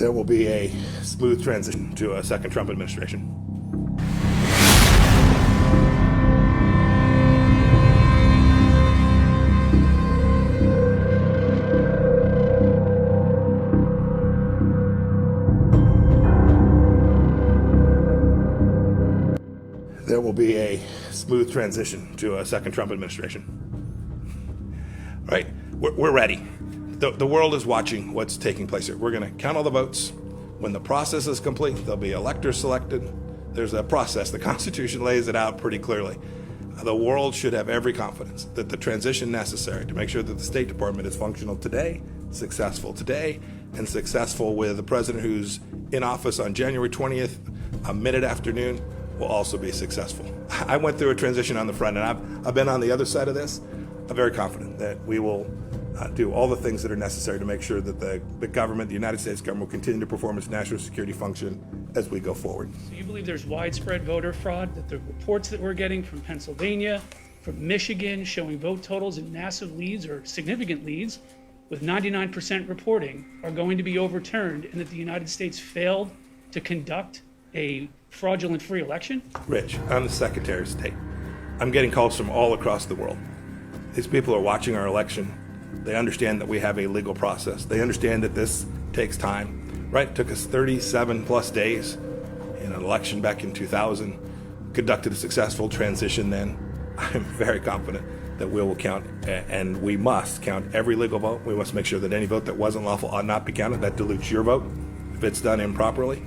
there will be a smooth transition to a second Trump administration. There will be a smooth transition to a second Trump administration. Right? We're ready. The world is watching what's taking place here. We're going to count all the votes. When the process is complete, there'll be electors selected. There's a process. The Constitution lays it out pretty clearly. The world should have every confidence that the transition necessary to make sure that the State Department is functional today, successful today, and successful with a president who's in office on January 20th, a minute afternoon, will also be successful. I went through a transition on the front, and I've been on the other side of this. I'm very confident that we will do all the things that are necessary to make sure that the government, the United States government, will continue to perform its national security function as we go forward. So you believe there's widespread voter fraud, that the reports that we're getting from Pennsylvania, from Michigan, showing vote totals in massive leads or significant leads with 99% reporting are going to be overturned, and that the United States failed to conduct a fraudulent free election? Rich, I'm the Secretary of State. I'm getting calls from all across the world. These people are watching our election. They understand that we have a legal process. They understand that this takes time, right? It took us 37 plus days in an election back in 2000, conducted a successful transition then. I'm very confident that we will count, and we must count every legal vote. We must make sure that any vote that wasn't lawful ought not be counted. That dilutes your vote if it's done improperly.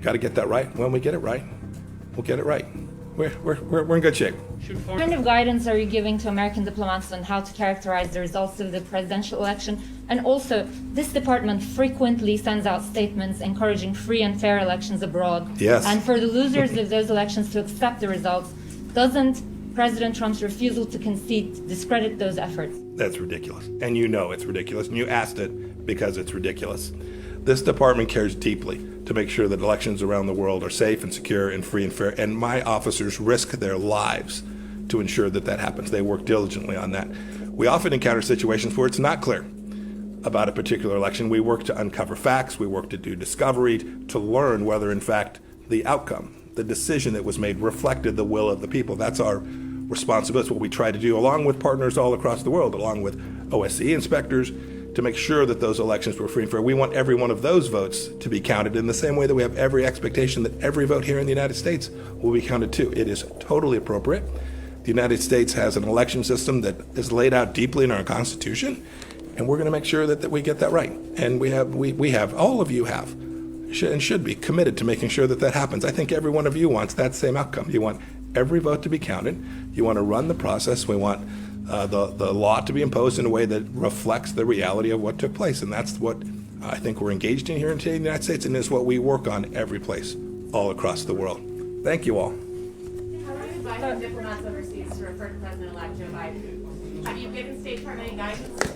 Got to get that right. When we get it right, we'll get it right. We're in good shape. What kind of guidance are you giving to American diplomats on how to characterize the results of the presidential election? And also, this department frequently sends out statements encouraging free and fair elections abroad. Yes. And for the losers of those elections to accept the results, doesn't President Trump's refusal to concede discredit those efforts? That's ridiculous. And you know it's ridiculous. And you asked it because it's ridiculous. This department cares deeply to make sure that elections around the world are safe and secure and free and fair. And my officers risk their lives to ensure that that happens. They work diligently on that. We often encounter situations where it's not clear about a particular election. We work to uncover facts. We work to do discovery, to learn whether, in fact, the outcome, the decision that was made reflected the will of the people. That's our responsibility. It's what we try to do, along with partners all across the world, along with OSCE inspectors, to make sure that those elections were free and fair. We want every one of those votes to be counted in the same way that we have every expectation that every vote here in the United States will be counted too. It is totally appropriate. The United States has an election system that is laid out deeply in our Constitution, and we're going to make sure that we get that right. And we have, all of you have, and should be committed to making sure that that happens. I think every one of you wants that same outcome. You want every vote to be counted. You want to run the process. We want the law to be imposed in a way that reflects the reality of what took place. And that's what I think we're engaged in here in the United States, and is what we work on every place all across the world. Thank you all. How are you advising diplomats overseas to refer to President-elect Joe Biden? Have you given State Department any guidance?